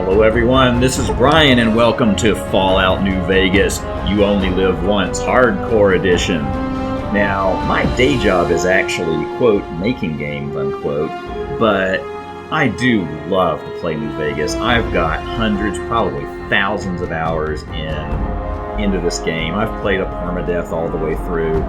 Hello everyone, this is Brian and welcome to Fallout New Vegas, You Only Live Once Hardcore Edition. Now, my day job is actually, quote, making games, unquote, but I do love to play New Vegas. I've got hundreds, probably thousands of hours into this game. I've played a Permadeath all the way through.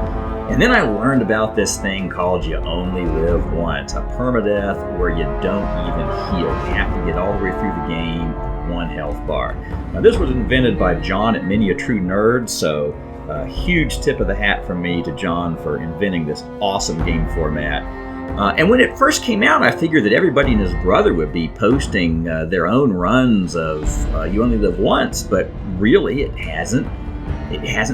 And then I learned about this thing called You Only Live Once, a permadeath where you don't even heal. You have to get all the way through the game, one health bar. Now this was invented by John at Many a True Nerd, so a huge tip of the hat from me to John for inventing this awesome game format. And when it first came out, I figured that everybody and his brother would be posting their own runs of You Only Live Once, but really it hasn't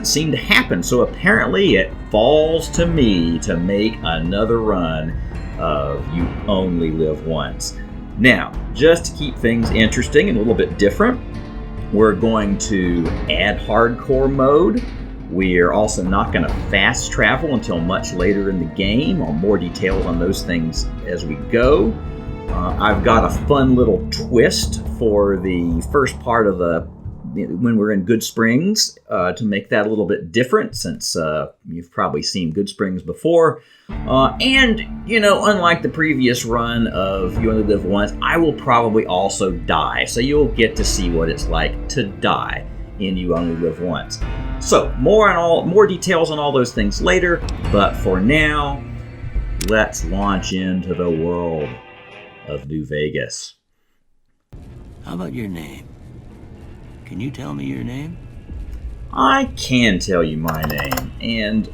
seemed to happen. So apparently it falls to me to make another run of You Only Live Once. Now, just to keep things interesting and a little bit different, we're going to add hardcore mode. We're also not going to fast travel until much later in the game. More details on those things as we go. I've got a fun little twist for the first part of when we're in Goodsprings to make that a little bit different, since you've probably seen Goodsprings before. And, unlike the previous run of You Only Live Once, I will probably also die. So you'll get to see what it's like to die in You Only Live Once. So more details on all those things later, but for now, let's launch into the world of New Vegas. How about your name? Can you tell me your name? I can tell you my name, and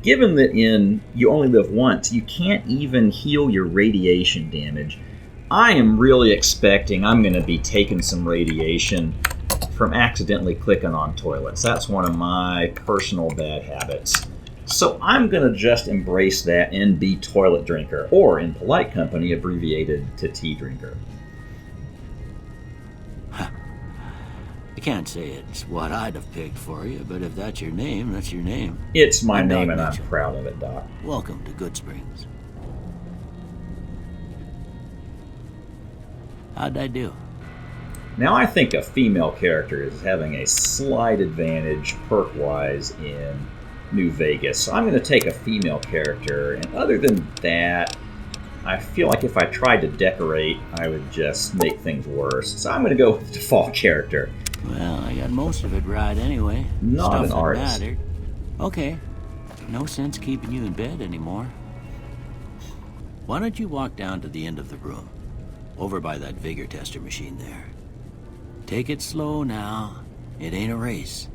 given that in You Only Live Once, you can't even heal your radiation damage, I am really expecting I'm going to be taking some radiation from accidentally clicking on toilets. That's one of my personal bad habits. So I'm going to just embrace that and be Toilet Drinker, or in polite company, abbreviated to Tea Drinker. I can't say it's what I'd have picked for you, but if that's your name, that's your name. It's my name, Doc and Mitchell. I'm proud of it, Doc. Welcome to Goodsprings. How'd I do? Now, I think a female character is having a slight advantage perk-wise in New Vegas. So I'm going to take a female character, and other than that, I feel like if I tried to decorate, I would just make things worse. So I'm going to go with the default character. Well, I got most of it right anyway. Not Stuff an that artist. mattered. Okay. No sense keeping you in bed anymore. Why don't you walk down to the end of the room, over by that vigor tester machine there. Take it slow now. It ain't a race.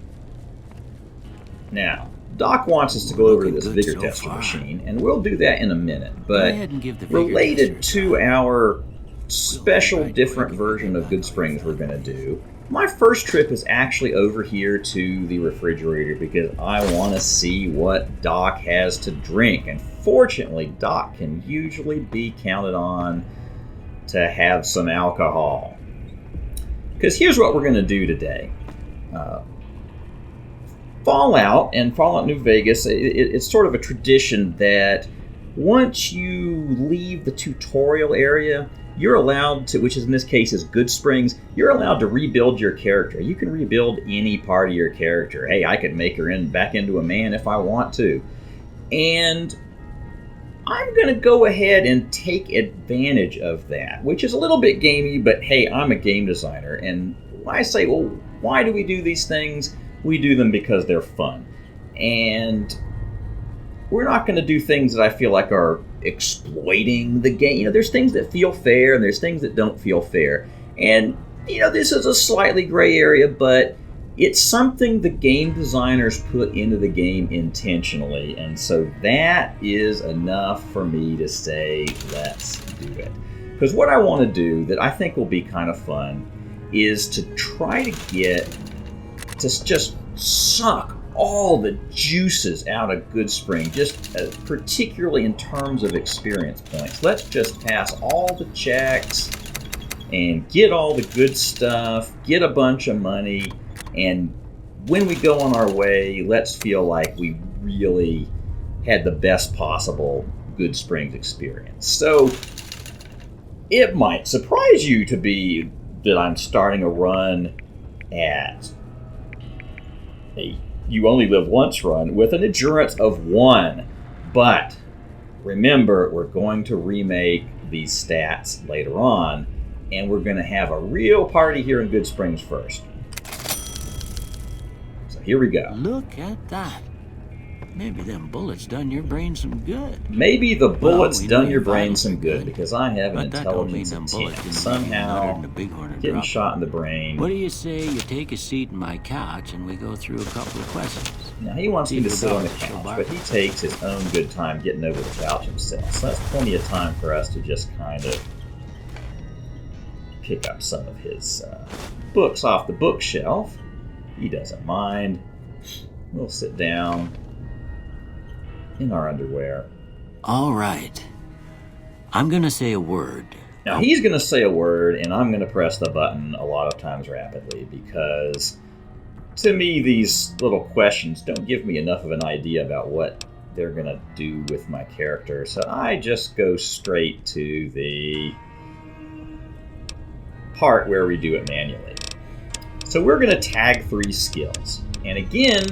Now, Doc wants us to go over to this Looking good vigor so tester far. machine, and we'll do that in a minute. Go But ahead and give the vigor related tester a to try. our special different version of Goodsprings we're going to do, my first trip is actually over here to the refrigerator because I want to see what Doc has to drink. And fortunately, Doc can usually be counted on to have some alcohol. Because here's what we're going to do today. Fallout and Fallout New Vegas, it's sort of a tradition that once you leave the tutorial area, you're allowed to, which is in this case is Goodsprings, you're allowed to rebuild your character. You can rebuild any part of your character. Hey, I could make her back into a man if I want to. And I'm going to go ahead and take advantage of that, which is a little bit gamey, but hey, I'm a game designer. And I say, well, why do we do these things? We do them because they're fun. And we're not going to do things that I feel like are exploiting the game. There's things that feel fair and there's things that don't feel fair. And, this is a slightly gray area, but it's something the game designers put into the game intentionally. And so that is enough for me to say, let's do it. Because what I want to do that I think will be kind of fun is to try to get to just suck all the juices out of Goodspring, just particularly in terms of experience points. Let's just pass all the checks and get all the good stuff, get a bunch of money, and when we go on our way, let's feel like we really had the best possible Goodsprings experience. So it might surprise you to be that I'm starting a run at a You Only Live Once run with an endurance of 1. But remember, we're going to remake these stats later on, and we're going to have a real party here in Goodsprings first. So here we go. Look at that. Maybe them bullets done your brain some good. Maybe the bullets we done know your your brain vitals some are good good, because I have an but that don't mean intelligence them of bullets 10. didn't Somehow, make you bighorn and getting drop. shot in the brain. What do you say you take a seat in my couch and we go through a couple of questions? Now, he wants me to sit on the couch, but he takes his own good time getting over the couch himself. So that's plenty of time for us to just kind of pick up some of his books off the bookshelf. He doesn't mind. We'll sit down in our underwear. All right. I'm going to say a word. Now, he's going to say a word, and I'm going to press the button a lot of times rapidly because, to me, these little questions don't give me enough of an idea about what they're going to do with my character. So I just go straight to the part where we do it manually. So we're going to tag 3 skills. And again,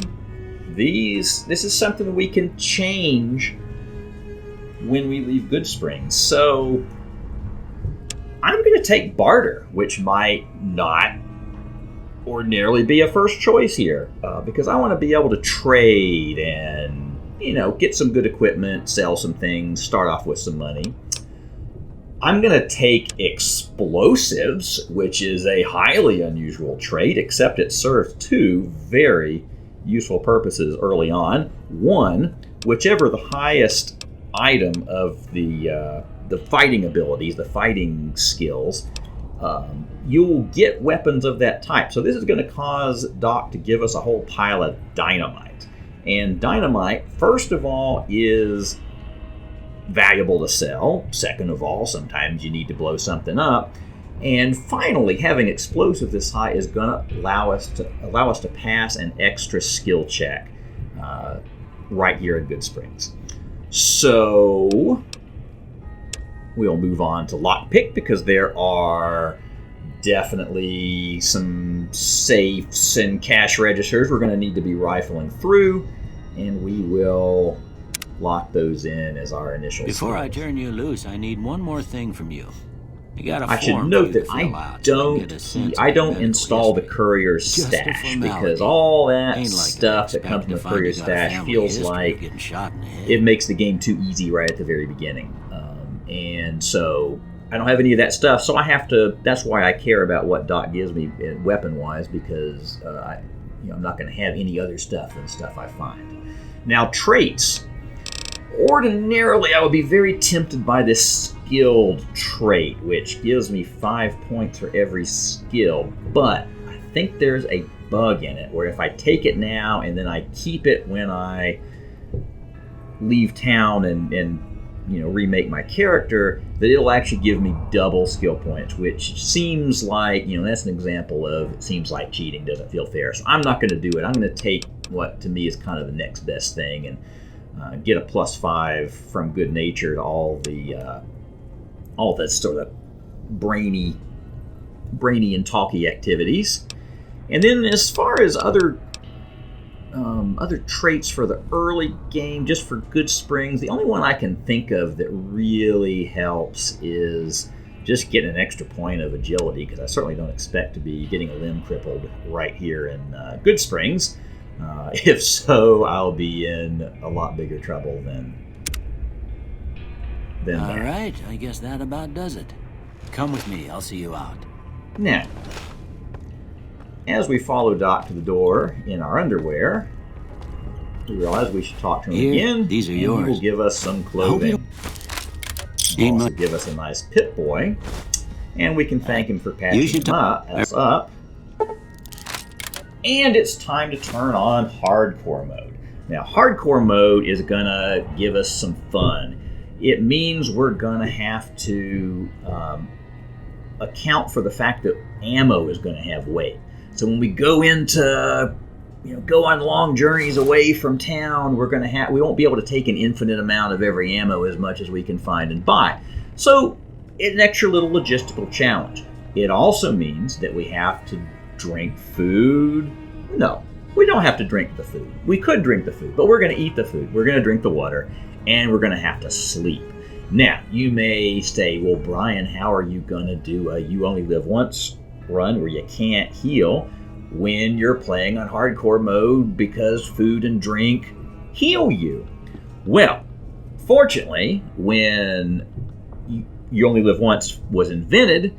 this is something that we can change when we leave Goodsprings. So I'm going to take barter, which might not ordinarily be a first choice here, because I want to be able to trade and, get some good equipment, sell some things, start off with some money. I'm going to take explosives, which is a highly unusual trait, except it serves 2 very useful purposes early on. 1, whichever the highest item of the fighting abilities, the fighting skills, you'll get weapons of that type. So this is going to cause Doc to give us a whole pile of dynamite. And dynamite, first of all, is valuable to sell. Second of all, sometimes you need to blow something up. And finally, having explosive this high is going to allow us to pass an extra skill check right here at Goodsprings. So we'll move on to lockpick because there are definitely some safes and cash registers we're going to need to be rifling through, and we will lock those in as our initial Before skills. I turn you loose, I need one more thing from you. You got a I should form note for you that to fill I out so I can get a sense I of your don't medical install the history. courier's Just a stash formality. because all that Ain't like stuff to that comes from the expect to find courier's you got a stash family feels history of like getting shot in the head. it makes the game too easy right at the very beginning. And so I don't have any of that stuff, so I have to. That's why I care about what Doc gives me weapon-wise, because I'm not going to have any other stuff than stuff I find. Now, traits. Ordinarily, I would be very tempted by this skilled trait, which gives me 5 points for every skill, but I think there's a bug in it where if I take it now and then I keep it when I leave town and remake my character, that it'll actually give me double skill points, which seems like, that's an example of, it seems like cheating, doesn't feel fair. So I'm not going to do it. I'm going to take what to me is kind of the next best thing and get a +5 from good nature to all the sort of brainy and talky activities. And then as far as other traits for the early game, just for Goodsprings, the only one I can think of that really helps is just getting an extra point of agility, because I certainly don't expect to be getting a limb crippled right here in Goodsprings. If so, I'll be in a lot bigger trouble than All that. right, I guess that about does it. Come with me, I'll see you out. Now, as we follow Doc to the door in our underwear, we realize we should talk to him Here, again. these are and yours. He will give us some Hope clothing. Ain't Also much. give us a nice pit boy, and we can thank him for patching should us up. And it's time to turn on hardcore mode. Now, hardcore mode is gonna give us some fun. It means we're gonna have to account for the fact that ammo is gonna have weight. So when we go into go on long journeys away from town, we won't be able to take an infinite amount of every ammo as much as we can find and buy. So it's an extra little logistical challenge. It also means that we have to drink food. No, we don't have to drink the food. We could drink the food, but we're going to eat the food. We're going to drink the water, and we're going to have to sleep. Now, you may say, well, Brian, how are you going to do a You Only Live Once run where you can't heal when you're playing on hardcore mode because food and drink heal you? Well, fortunately, when You Only Live Once was invented,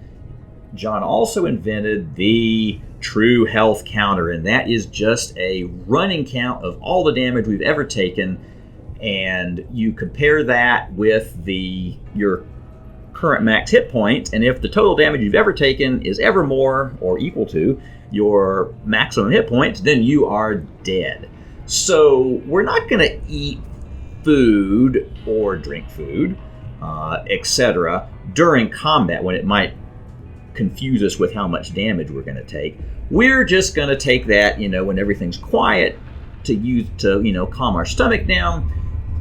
John also invented the true health counter, and that is just a running count of all the damage we've ever taken, and you compare that with your current max hit points, and if the total damage you've ever taken is ever more or equal to your maximum hit points, then you are dead. So we're not going to eat food or drink food, etc. during combat when it might confuse us with how much damage we're going to take. We're just going to take that, when everything's quiet to calm our stomach down,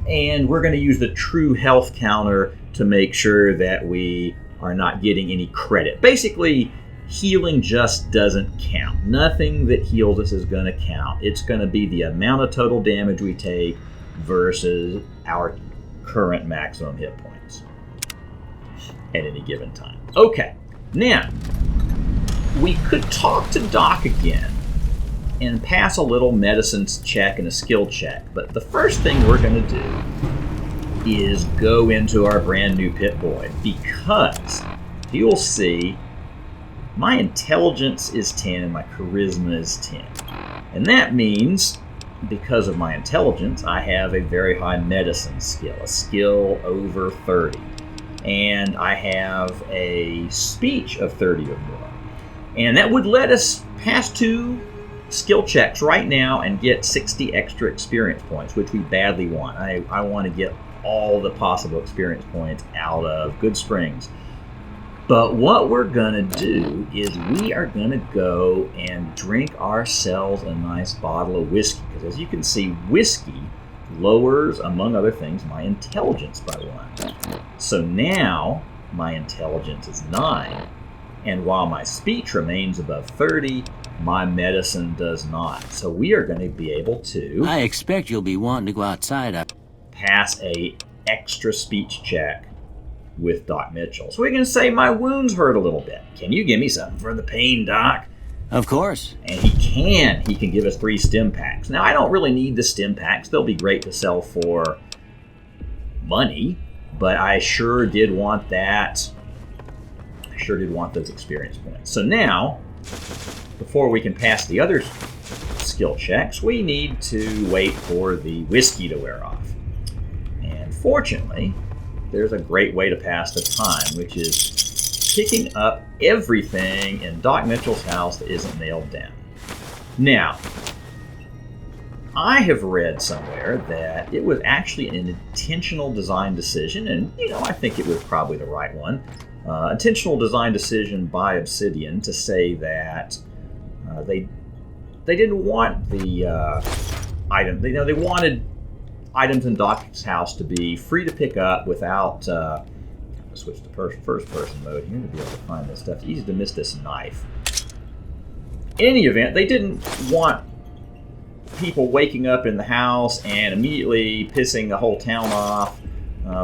and we're going to use the true health counter to make sure that we are not getting any credit. Basically, healing just doesn't count. Nothing that heals us is going to count. It's going to be the amount of total damage we take versus our current maximum hit points at any given time. Okay, now we could talk to Doc again and pass a little medicines check and a skill check, but the first thing we're going to do is go into our brand new Pit Boy, because you'll see my intelligence is 10 and my charisma is 10. And that means, because of my intelligence, I have a very high medicine skill, a skill over 30. And I have a speech of 30 or more. And that would let us pass 2 skill checks right now and get 60 extra experience points, which we badly want. I want to get all the possible experience points out of Goodsprings. But what we're going to do is we are going to go and drink ourselves a nice bottle of whiskey. Because as you can see, whiskey lowers, among other things, my intelligence by 1. So now my intelligence is 9. And while my speech remains above 30, my medicine does not. So we are going to be able to... I expect you'll be wanting to go outside. Pass a extra speech check with Doc Mitchell. So we're going to say my wounds hurt a little bit. Can you give me something for the pain, Doc? Of course. And he can. He can give us 3 stim packs. Now, I don't really need the stim packs. They'll be great to sell for money, but I sure did want that. I sure did want those experience points. So now, before we can pass the other skill checks, we need to wait for the whiskey to wear off. And fortunately, there's a great way to pass the time, which is picking up everything in Doc Mitchell's house that isn't nailed down. Now, I have read somewhere that it was actually an intentional design decision, and I think it was probably the right one. Intentional design decision by Obsidian to say that they didn't want the item. They wanted items in Doc's house to be free to pick up without... I'm going to switch to first-person mode here to be able to find this stuff. It's easy to miss this knife. In any event, they didn't want people waking up in the house and immediately pissing the whole town off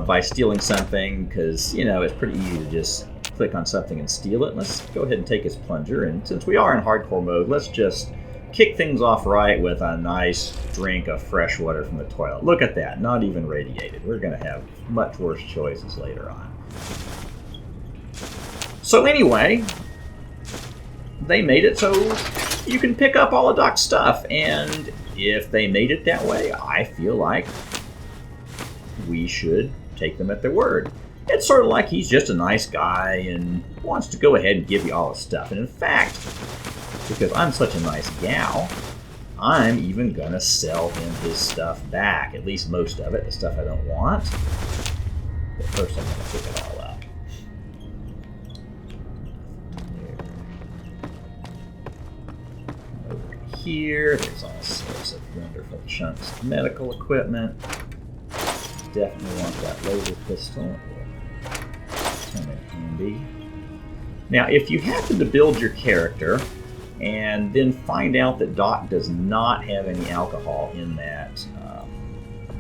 by stealing something, because, it's pretty easy to just click on something and steal it. Let's go ahead and take his plunger, and since we are in hardcore mode, let's just kick things off right with a nice drink of fresh water from the toilet. Look at that, not even radiated. We're going to have much worse choices later on. So anyway, they made it so you can pick up all of Doc's stuff, and if they made it that way, I feel like we should take them at their word. It's sort of like he's just a nice guy and wants to go ahead and give you all his stuff. And in fact, because I'm such a nice gal, I'm even going to sell him his stuff back. At least most of it, the stuff I don't want. But first I'm going to pick it all up. Over here, there's all sorts of wonderful chunks of medical equipment. Definitely want that laser pistol. Come in handy. Now, if you happen to build your character and then find out that Doc does not have any alcohol in that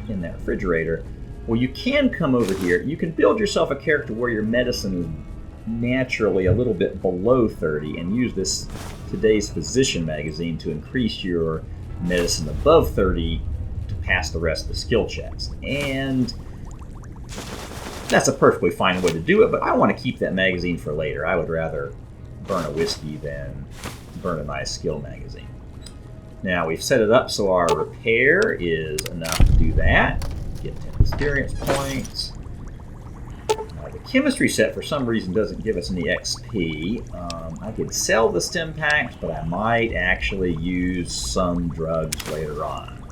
refrigerator, well, you can come over here. You can build yourself a character where your medicine is naturally a little bit below 30 and use this Today's Physician magazine to increase your medicine above 30 to pass the rest of the skill checks. And that's a perfectly fine way to do it, but I want to keep that magazine for later. I would rather burn a whiskey than burn a nice skill magazine. Now we've set it up so our repair is enough to do that. Get 10 experience points. The chemistry set for some reason doesn't give us any XP. I could sell the stim packs, but I might actually use some drugs later on.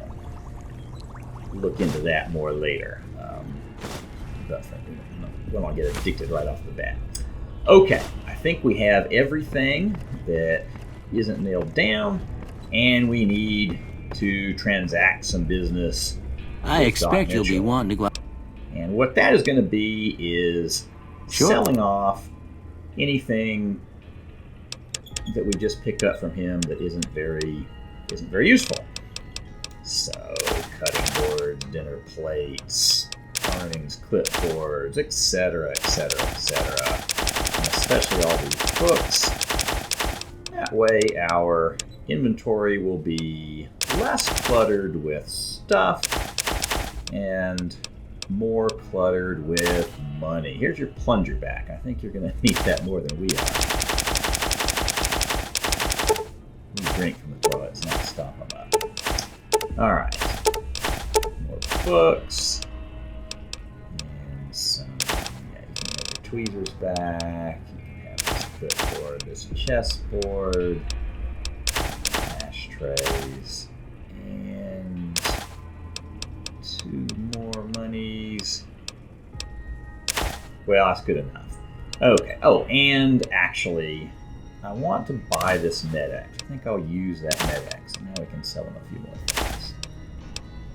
Look into that more later. We don't want to get addicted right off the bat. Okay, I think we have everything that isn't nailed down, and we need to transact some business. I expect you'll be wanting to go out. And what that is going to be is selling off anything that we just picked up from him that isn't very useful. So, cutting boards, dinner plates, earnings, clipboards, etc., etc., etc. And especially all these books. That way our inventory will be less cluttered with stuff and more cluttered with money. Here's your plunger back. I think you're going to need that more than we are. You drink from the toilets, not stomp them up. Alright. More books. And some, you can have your tweezers back. You can have this clipboard, this chessboard, ashtrays, and 2 more monies. Well, that's good enough. Okay. Oh, and actually, I want to buy this MedX. I think I'll use that MedX. And now we can sell them a few more things.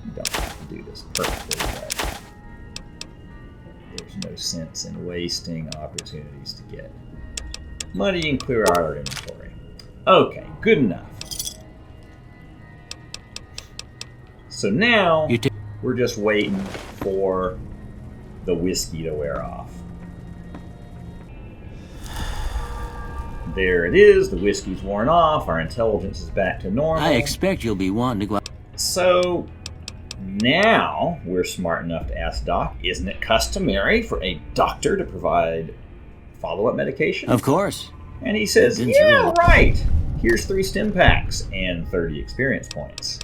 You don't have to do this perfectly, but there's no sense in wasting opportunities to get money and clear out our inventory. Okay, good enough. So now we're just waiting for the whiskey to wear off. There it is. The whiskey's worn off. Our intelligence is back to normal. I expect you'll be wanting to go out. So now we're smart enough to ask Doc, isn't it customary for a doctor to provide follow-up medication? Of course. And he says, yeah, right. Here's 3 stim packs and 30 experience points.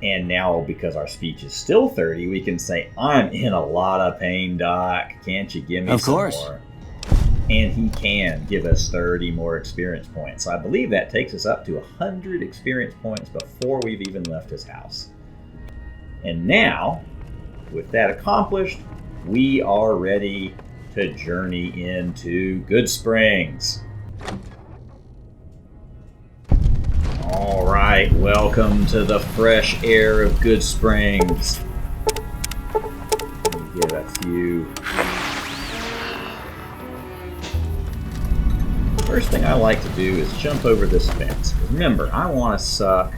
And now, because our speech is still 30, we can say, I'm in a lot of pain, Doc. Can't you give me some more? And he can give us 30 more experience points. So I believe that takes us up to 100 experience points before we've even left his house. And now, with that accomplished, we are ready to journey into Goodsprings. All right, welcome to the fresh air of Goodsprings. Let me get a few. First thing I like to do is jump over this fence. Remember, I want to suck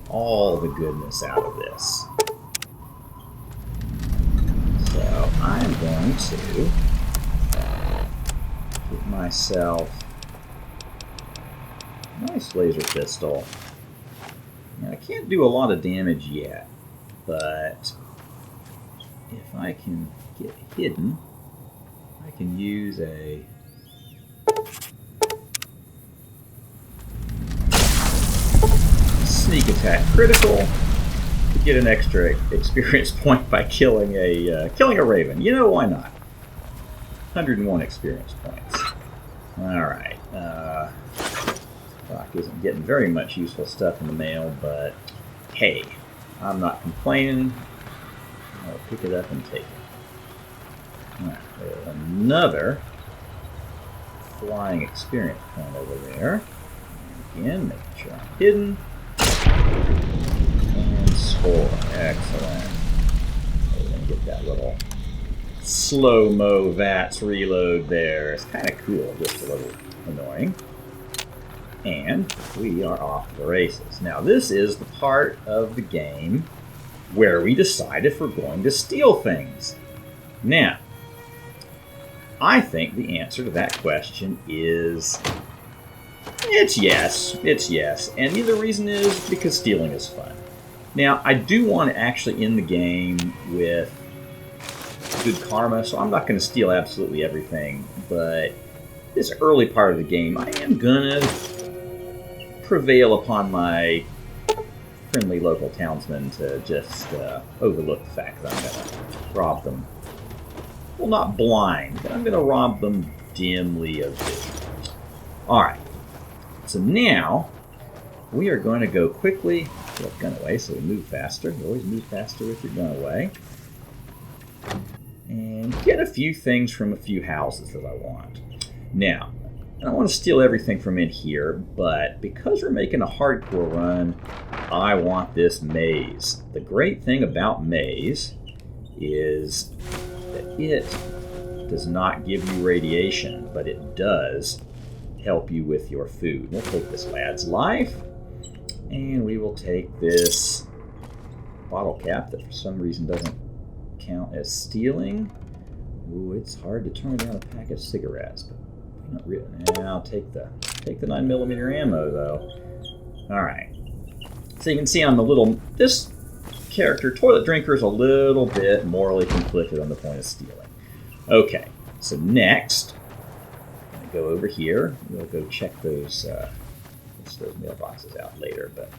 all the goodness out of this. So I'm going to get myself a nice laser pistol. Now, I can't do a lot of damage yet, but if I can get hidden, I can use a sneak attack critical to get an extra experience point by killing a raven. You know, why not? 101 experience points. Alright. Doc isn't getting very much useful stuff in the mail, but hey, I'm not complaining. I'll pick it up and take it. Alright, there's another flying experience point over there. Again, making sure I'm hidden. And score. Excellent. We're going to get that little slow-mo VATS reload there. It's kind of cool, just a little annoying. And we are off to the races. Now, this is the part of the game where we decide if we're going to steal things. Now, I think the answer to that question is it's yes. It's yes. And the reason is because stealing is fun. Now, I do want to actually end the game with good karma, so I'm not going to steal absolutely everything, but this early part of the game, I am going to prevail upon my friendly local townsmen to just overlook the fact that I'm going to rob them. Well, not blind, but I'm going to rob them dimly of vision. Alright, so now we are going to go quickly, put gun away so we move faster. You always move faster with your gun away. And get a few things from a few houses that I want. Now, I don't want to steal everything from in here, but because we're making a hardcore run, I want this maze. The great thing about maze is that it does not give you radiation, but it does help you with your food. We'll take this lad's life, and we will take this bottle cap that for some reason doesn't count as stealing. Ooh, it's hard to turn down a pack of cigarettes, but not really. I'll take the 9mm ammo though. All right. So you can see on the little this character, toilet drinker, is a little bit morally conflicted on the point of stealing. Okay. So next, I'm gonna go over here. We'll go check those mailboxes out later, but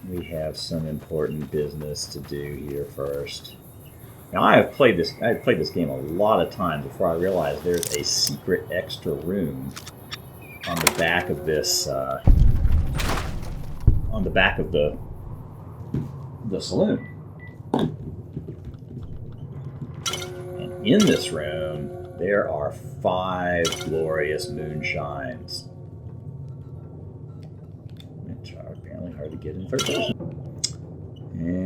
we have some important business to do here first. Now, I've played this game a lot of times before I realized there's a secret extra room on the back of this, on the back of the saloon. And in this room, there are 5 glorious moonshines. Which are apparently hard to get in third person.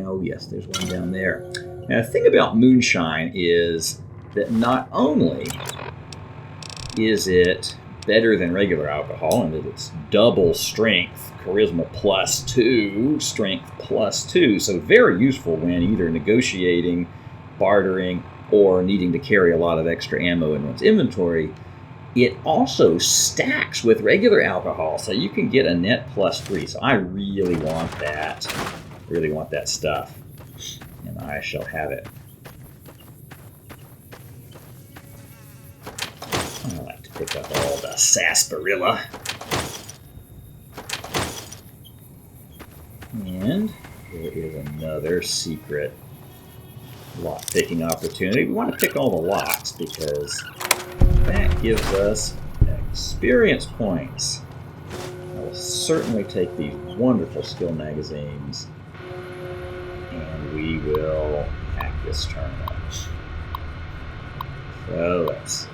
Oh, yes, there's one down there. Now, the thing about moonshine is that not only is it better than regular alcohol, and that it's double strength, charisma +2, strength +2, so very useful when either negotiating, bartering, or needing to carry a lot of extra ammo in one's inventory, it also stacks with regular alcohol, so you can get a net +3. So I really want that. Really want that stuff. And I shall have it. I like to pick up all the sarsaparilla. And there is another secret lock-picking opportunity. We want to pick all the locks because that gives us experience points. I will certainly take these wonderful skill magazines, and we will hack this terminal. So let's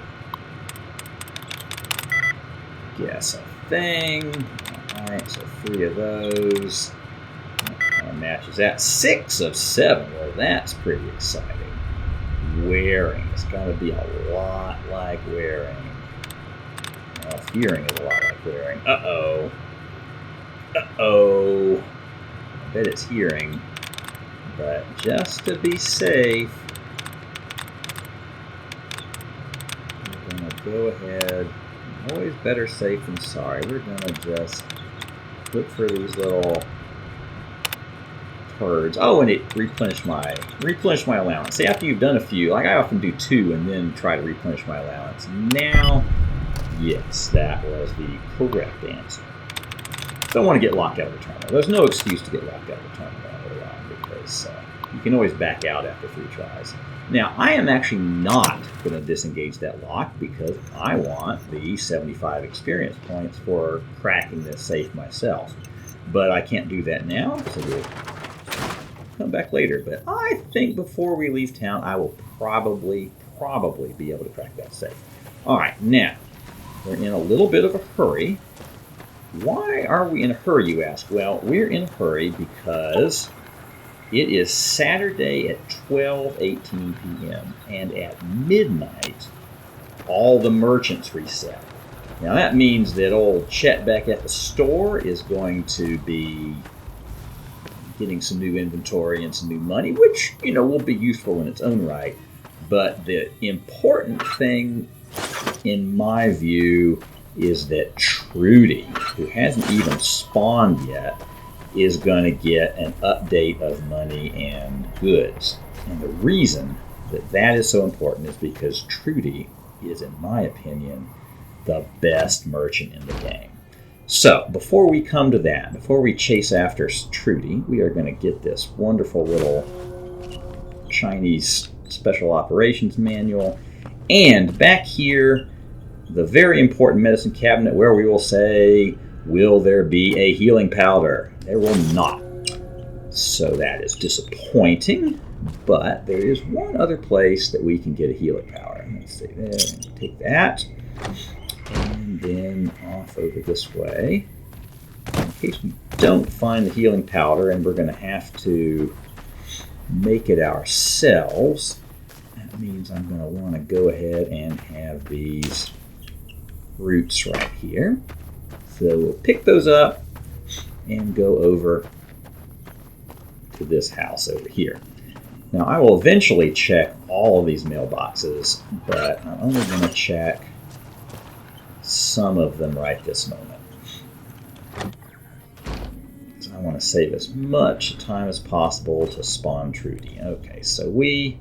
guess a thing. Alright, so 3 of those. That matches that. 6 of 7. Well, that's pretty exciting. Wearing. It's got to be a lot like wearing. Well, fearing is a lot like wearing. Uh-oh. Uh-oh. I bet it's hearing. But just to be safe, we're going to go ahead. Always better safe than sorry. We're going to just look for these little turds. Oh, and it replenished my allowance. See, after you've done a few, like I often do 2 and then try to replenish my allowance. Now, yes, that was the correct answer. Don't want to get locked out of the terminal. There's no excuse to get locked out of the terminal early on because you can always back out after 3 tries. Now, I am actually not going to disengage that lock because I want the 75 experience points for cracking this safe myself. But I can't do that now, so we'll come back later. But I think before we leave town, I will probably be able to crack that safe. All right, now, we're in a little bit of a hurry. Why are we in a hurry, you ask? Well, we're in a hurry because It is Saturday at 12:18 p.m. and at midnight, all the merchants reset. Now that means that old Chet back at the store is going to be getting some new inventory and some new money, which, will be useful in its own right. But the important thing, in my view, is that Trudy, who hasn't even spawned yet, is going to get an update of money and goods. And the reason that that is so important is because Trudy is, in my opinion, the best merchant in the game. So, before we come to that, before we chase after Trudy, we are going to get this wonderful little Chinese Special Operations Manual. And back here, the very important medicine cabinet where we will say, will there be a healing powder? There will not. So that is disappointing, but there is one other place that we can get a healing powder. Let's see there, take that. And then off over this way. In case we don't find the healing powder and we're going to have to make it ourselves, that means I'm going to want to go ahead and have these roots right here. So we'll pick those up and go over to this house over here. Now I will eventually check all of these mailboxes, but I'm only going to check some of them right this moment. So I want to save as much time as possible to spawn Trudy. Okay, so we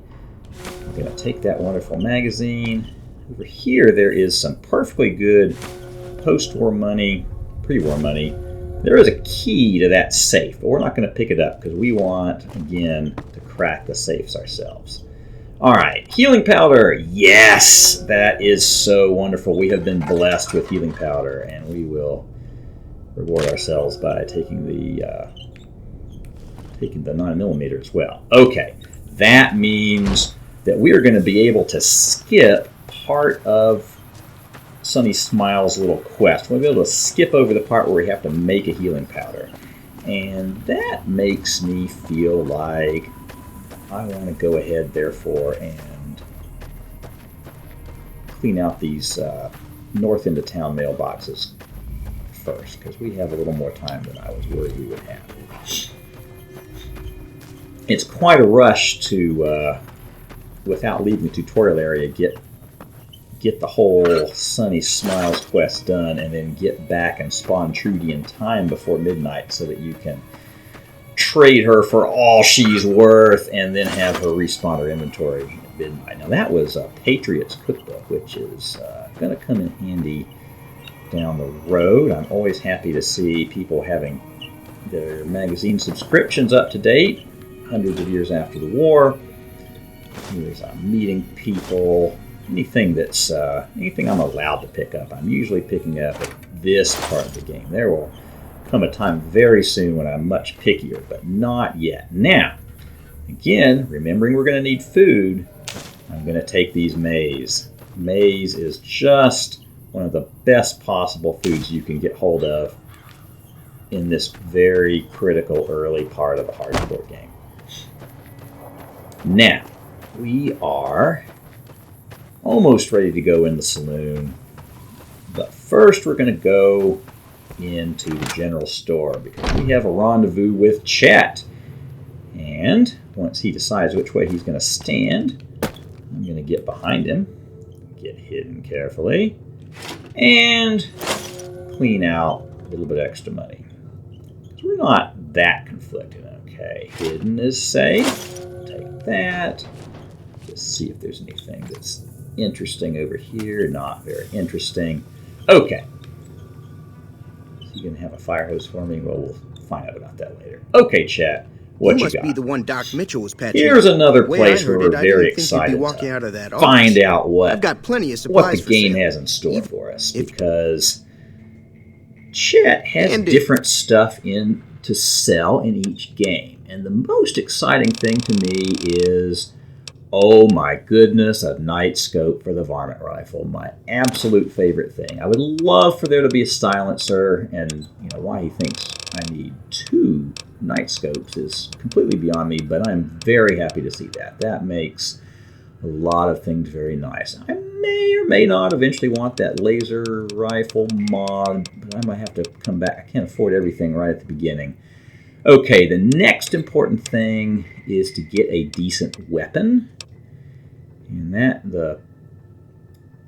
are going to take that wonderful magazine. Over here there is some perfectly good post-war money, pre-war money. There is a key to that safe, but we're not going to pick it up because we want, again, to crack the safes ourselves. All right, healing powder. Yes, that is so wonderful. We have been blessed with healing powder, and we will reward ourselves by taking the 9mm as well. Okay, that means that we are going to be able to skip part of Sunny Smile's little quest. We'll be able to skip over the part where we have to make a healing powder. And that makes me feel like I want to go ahead, therefore, and clean out these north end of town mailboxes first, because we have a little more time than I was worried we would have. It's quite a rush to, without leaving the tutorial area, get the whole Sunny Smiles quest done and then get back and spawn Trudy in time before midnight so that you can trade her for all she's worth and then have her respawn her inventory at midnight. Now that was a Patriot's Cookbook, which is going to come in handy down the road. I'm always happy to see people having their magazine subscriptions up to date, hundreds of years after the war. Here's meeting people. Anything I'm allowed to pick up, I'm usually picking up at this part of the game. There will come a time very soon when I'm much pickier, but not yet. Now, again, remembering we're going to need food, I'm going to take these maize. Maize is just one of the best possible foods you can get hold of in this very critical early part of the hardcore game. Now, we are almost ready to go in the saloon, but first we're going to go into the general store because we have a rendezvous with Chet. And once he decides which way he's going to stand, I'm going to get behind him, get hidden carefully, and clean out a little bit extra money. So we're not that conflicted. Okay, hidden is safe. Take that. Just see if there's anything that's interesting over here. Not very interesting. Okay. So you going to have a fire hose for me? Well, we'll find out about that later. Okay, chat. What you must got? Be the one Doc Mitchell was patching. Here's another place where we're very excited to find out what the game has in store for us, because Chet has different stuff to sell in each game. And the most exciting thing to me is, oh my goodness, a night scope for the varmint rifle. My absolute favorite thing. I would love for there to be a silencer, and why he thinks I need 2 night scopes is completely beyond me, but I'm very happy to see that. That makes a lot of things very nice. I may or may not eventually want that laser rifle mod, but I might have to come back. I can't afford everything right at the beginning. Okay, the next important thing is to get a decent weapon. And the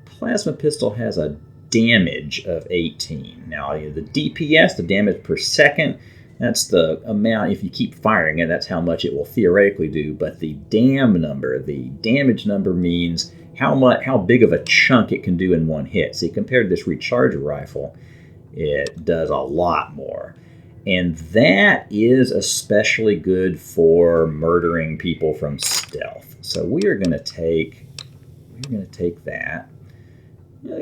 plasma pistol has a damage of 18. Now, the DPS, the damage per second, that's the amount, if you keep firing it, that's how much it will theoretically do. But the DAM number, the damage number, means how big of a chunk it can do in one hit. See, compared to this recharger rifle, it does a lot more. And that is especially good for murdering people from stealth. So we're going to take that.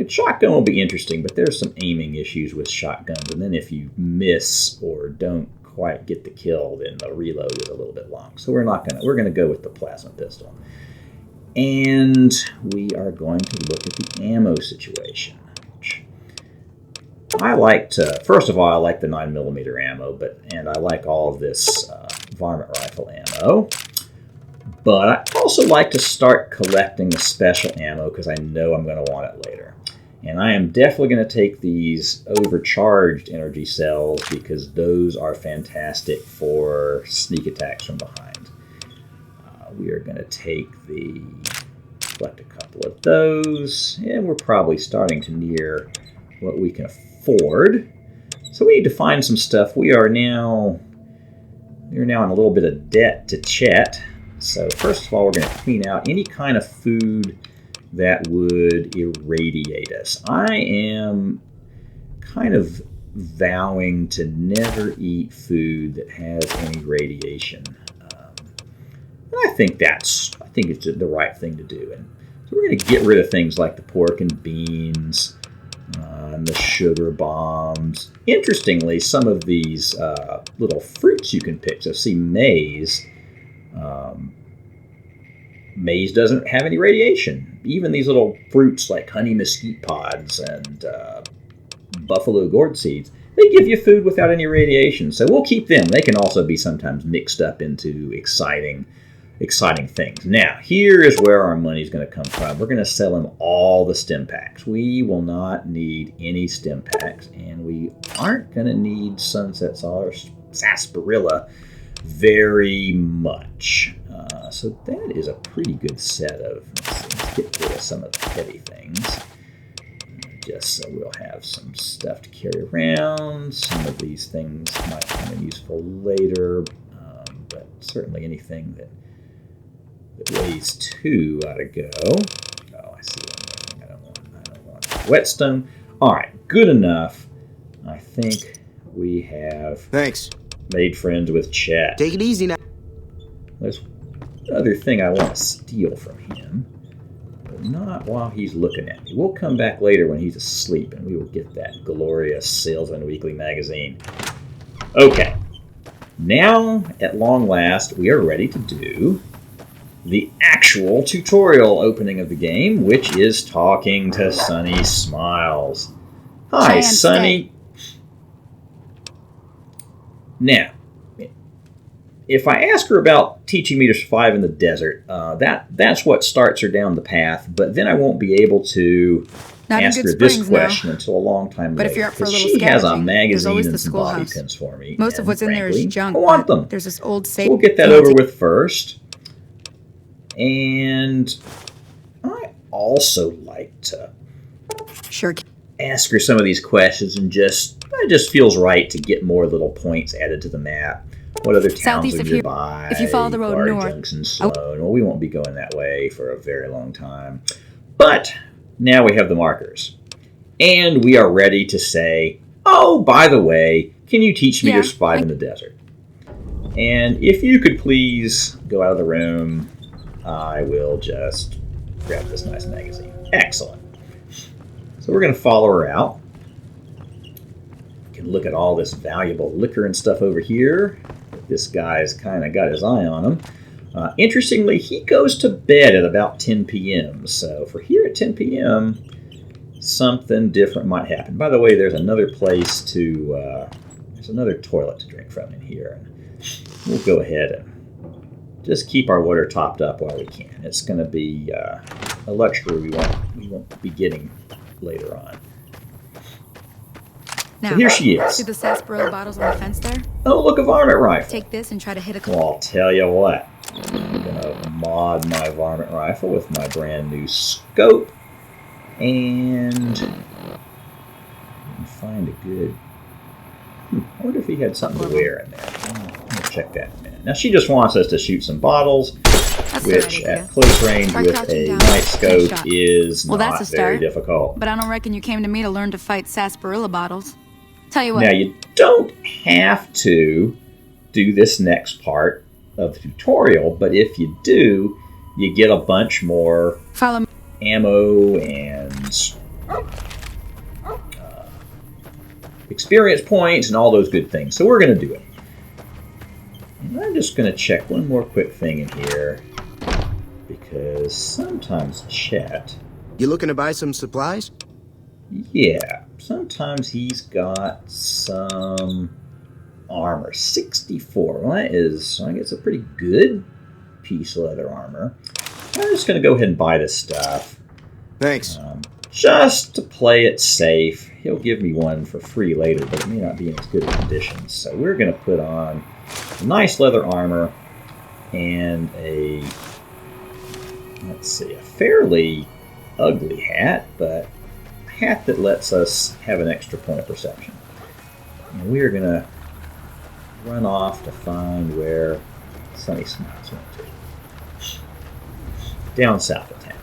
Shotgun will be interesting, but there's some aiming issues with shotguns. And then if you miss or don't quite get the kill, then the reload is a little bit long. So we're going to go with the plasma pistol. And we are going to look at the ammo situation. First of all, I like the 9mm ammo, and I like all of this varmint rifle ammo. But I also like to start collecting the special ammo because I know I'm going to want it later. And I am definitely going to take these overcharged energy cells because those are fantastic for sneak attacks from behind. We are going to collect a couple of those, and we're probably starting to near what we can afford. So we need to find some stuff. We're now in a little bit of debt to Chet. So first of all, we're going to clean out any kind of food that would irradiate us. I am kind of vowing to never eat food that has any radiation. And I think it's the right thing to do. And so we're going to get rid of things like the pork and beans, and the sugar bombs. Interestingly, some of these little fruits you can pick. So see, maize. Maize doesn't have any radiation. Even these little fruits like honey mesquite pods and buffalo gourd seeds, they give you food without any radiation. So we'll keep them. They can also be sometimes mixed up into exciting things. Now, here is where our money's going to come from. We're going to sell him all the stim packs. We will not need any stim packs, and we aren't going to need sunset sarsaparilla very much. So that is a pretty good set of, let's get rid of some of the heavy things. Just so we'll have some stuff to carry around. Some of these things might come in useful later, but certainly anything that weighs 2 ought to go. Oh, I see one more thing I don't want whetstone. All right, good enough. I think we have made friends with Chet. Take it easy now. There's another thing I want to steal from him, but not while he's looking at me. We'll come back later when he's asleep, and we will get that glorious Salesman Weekly magazine. Okay, now at long last, we are ready to do the actual tutorial opening of the game, which is talking to Sunny Smiles. Hi, Sunny. Now, if I ask her about teaching me to survive in the desert, that's what starts her down the path, but then I won't be able to ask her this question until a long time later. But if you're up for a little she has a scavenging, magazine there's and the some bobby schoolhouse. pins for me. Most of what's in there is junk. I want them. There's this old safe. So we'll get that over with first. And I also like to ask her some of these questions, and it just feels right to get more little points added to the map. What other towns are nearby? If you follow the road north. Junction, Sloan. Well, we won't be going that way for a very long time. But now we have the markers. And we are ready to say, oh, by the way, can you teach me to survive in the desert? And if you could please go out of the room, I will just grab this nice magazine. Excellent. So we're going to follow her out. You can look at all this valuable liquor and stuff over here. This guy's kind of got his eye on him. Interestingly, he goes to bed at about 10 p.m. So if we're here at 10 p.m., something different might happen. By the way, there's another place there's another toilet to drink from in here. we'll go ahead and just keep our water topped up while we can. It's going to be a luxury we won't be getting later on. Now, so here she is. See the sarsaparilla bottles on the fence there? Oh, look, a varmint rifle. Take this and try to hit a... Well, I'll tell you what. I'm going to mod my varmint rifle with my brand new scope. And find a good... I wonder if he had something to wear in there. I'll check that in a minute. Now, she just wants us to shoot some bottles, which at close range with a night scope is not very difficult. But I don't reckon you came to me to learn to fight sarsaparilla bottles. Tell you what. Now, you don't have to do this next part of the tutorial, but if you do, you get a bunch more ammo and experience points and all those good things. So we're going to do it. And I'm just going to check one more quick thing in here, because sometimes Chet... You looking to buy some supplies? Yeah, sometimes he's got some armor. 64. Well, that is, I guess, a pretty good piece of leather armor. I'm just going to go ahead and buy this stuff. Thanks. Just to play it safe. He'll give me one for free later, but it may not be in as good a condition. So we're going to put on a nice leather armor and a, let's see, a fairly ugly hat, but a hat that lets us have an extra point of perception. And we are going to run off to find where Sunny Smiles went to. Down south of town.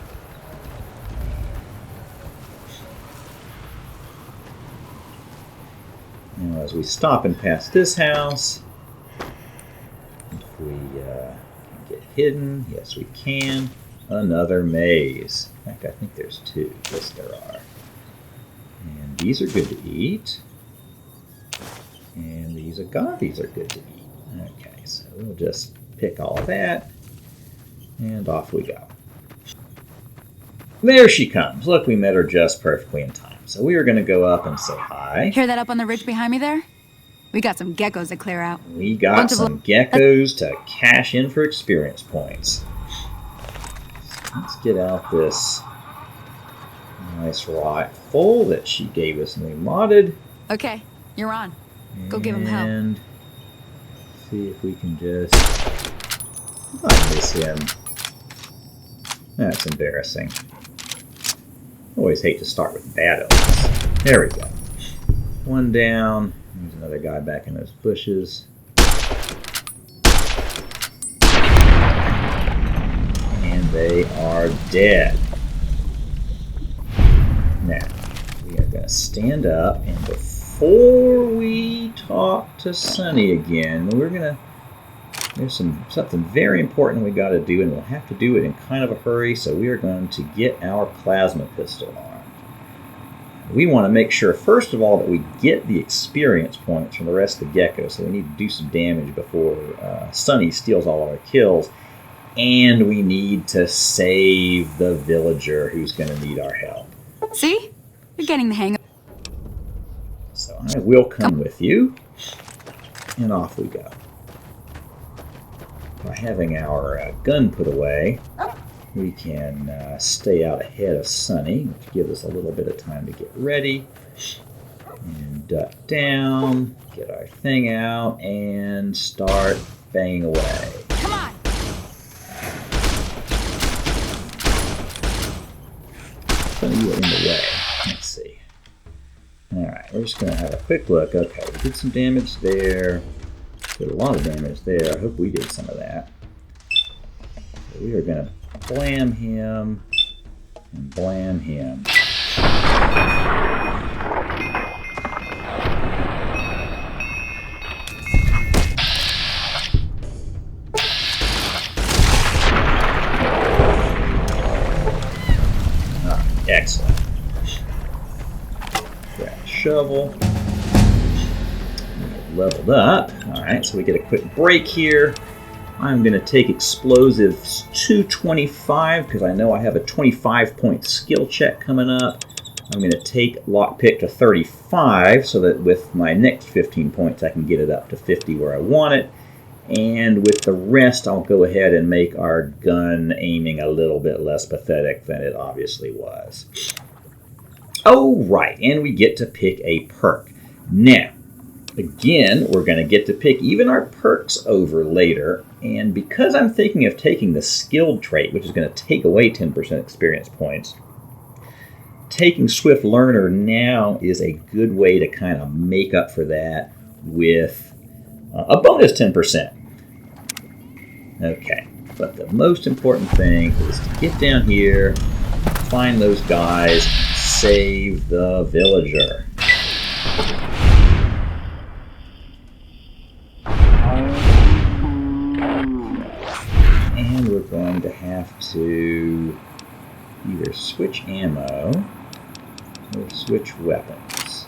Now, as we stop and pass this house, if we can get hidden, yes we can. Another maze. In fact, I think there's two. Yes, there are. And these are good to eat. And these agaves are good to eat. Okay, so we'll just pick all of that. And off we go. There she comes. Look, we met her just perfectly in time. So we are going to go up and say hi. Hear that up on the ridge behind me there? We got some geckos to clear out. We got some geckos to cash in for experience points. Let's get out this nice rifle that she gave us and we modded. Okay, you're on. Go give him help. And see if we can just not miss him. That's embarrassing. Always hate to start with bad omens. There we go. One down. There's another guy back in those bushes. And they are dead. Now, we are going to stand up, and before we talk to Sunny again, we're going to... There's something very important we got to do, and we'll have to do it in kind of a hurry, so we are going to get our plasma pistol armed. We want to make sure, first of all, that we get the experience points from the rest of the geckos, so we need to do some damage before Sunny steals all of our kills, and we need to save the villager who's going to need our help. See? You're getting the hang of it. So I will come with you, and off we go. By having our gun put away, we can stay out ahead of Sunny, which gives us a little bit of time to get ready. And duck down, get our thing out, and start banging away. Come on! Sunny, you are in the way. Let's see. Alright, we're just going to have a quick look. Okay, we did some damage there. Did a lot of damage there. I hope we did some of that. So we are going to blam him and blam him. Excellent. Grab a shovel. Leveled up. Alright, so we get a quick break here. I'm going to take explosives to 25 because I know I have a 25-point skill check coming up. I'm going to take lockpick to 35 so that with my next 15 points I can get it up to 50 where I want it. And with the rest, I'll go ahead and make our gun aiming a little bit less pathetic than it obviously was. Oh, right, and we get to pick a perk. Now, again, we're going to get to pick even our perks over later, and because I'm thinking of taking the skilled trait, which is going to take away 10% experience points, taking Swift Learner now is a good way to kind of make up for that with a bonus 10%. Okay, but the most important thing is to get down here, find those guys, save the villager. And we're going to have to either switch ammo or switch weapons.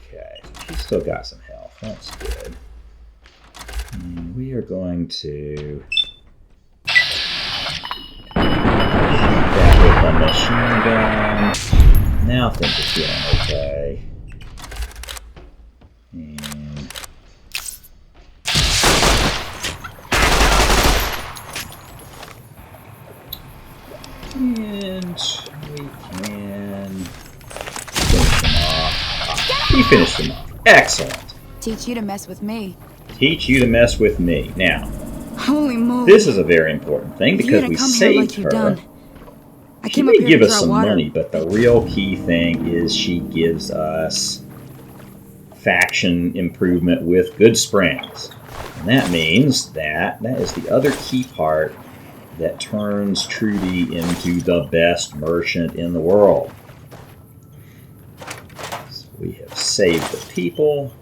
Okay, she's still got some health. That's good. And we are going to shoot that with a machine gun. Now things are feeling okay. And we can finish him off. He finished him off. Excellent. Teach you to mess with me. Teach you to mess with me. Now, Holy moly. this is a very important thing because we saved her. She may give us some money, but the real key thing is she gives us faction improvement with Goodsprings. And that means that is the other key part that turns Trudy into the best merchant in the world. So we have saved the people,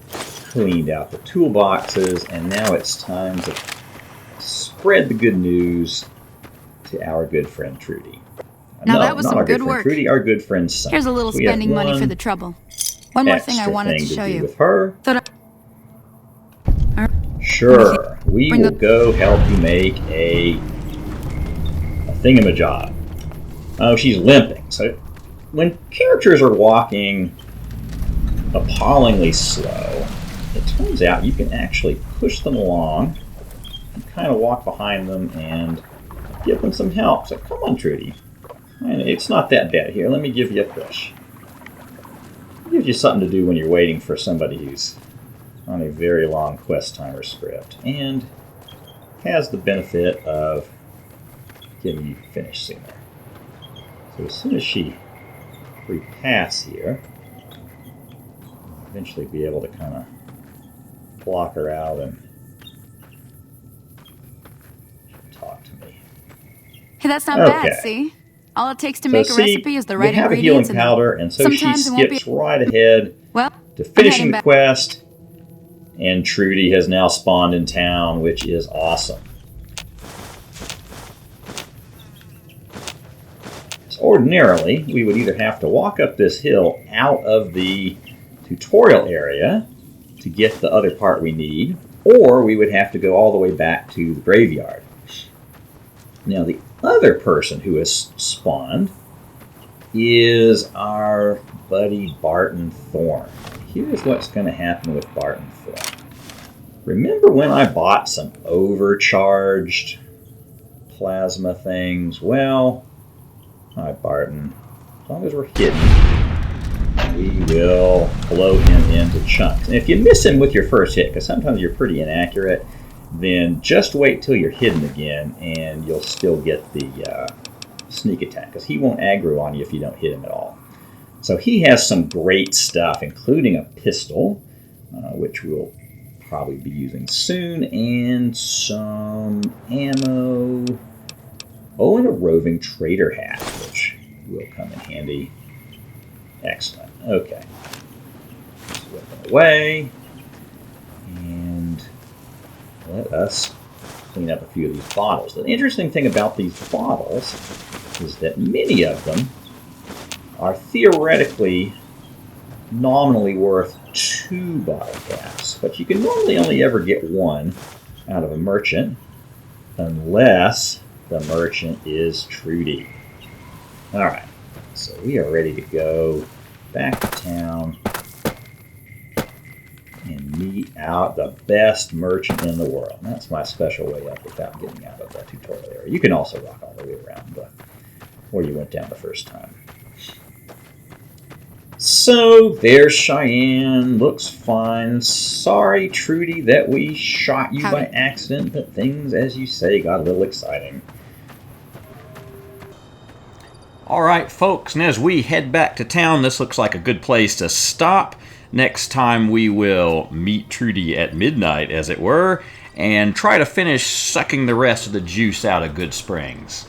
cleaned out the toolboxes, and now it's time to spread the good news to our good friend Trudy. Now that was some good work. Trudy, our good friend Son. Here's a little spending money for the trouble. One more thing I wanted to show you. With her. Sure, we will go help you make a thingamajob. Oh, she's limping. So when characters are walking appallingly slow, it turns out you can actually push them along and kind of walk behind them and give them some help. So come on, Trudy. And it's not that bad. Here, let me give you a push. It gives you something to do when you're waiting for somebody who's on a very long quest timer script, and has the benefit of getting you finished sooner. So as soon as she repass here, I'll eventually be able to kind of block her out and talk to me. Hey, that's not bad, see? All it takes to make a recipe is the right ingredients. We have a healing powder, and so she skips right ahead to finishing the quest. And Trudy has now spawned in town, which is awesome. So ordinarily, we would either have to walk up this hill out of the tutorial area to get the other part we need, or we would have to go all the way back to the graveyard. Now, the other person who has spawned is our buddy Barton Thorne. Here's what's going to happen with Barton Thorne. Remember when I bought some overcharged plasma things? Well, hi Barton. As long as we're hidden, we will blow him into chunks. And if you miss him with your first hit, because sometimes you're pretty inaccurate, then just wait till you're hidden again and you'll still get the sneak attack, because he won't aggro on you if you don't hit him at all. So he has some great stuff, including a pistol, which we'll probably be using soon, and some ammo. Oh, and a roving trader hat, which will come in handy. Excellent. Okay. Just whip it away. And let us clean up a few of these bottles. The interesting thing about these bottles is that many of them are theoretically nominally worth 2 bottle caps, but you can normally only ever get 1 out of a merchant unless the merchant is Trudy. Alright, so we are ready to go back to town and meet out the best merchant in the world. And that's my special way up without getting out of the tutorial area. You can also walk all the way around where you went down the first time. So there's Cheyenne. Looks fine. Sorry, Trudy, that we shot you by accident, but things, as you say, got a little exciting. All right, folks, and as we head back to town, this looks like a good place to stop. Next time we will meet Trudy at midnight, as it were, and try to finish sucking the rest of the juice out of Goodsprings.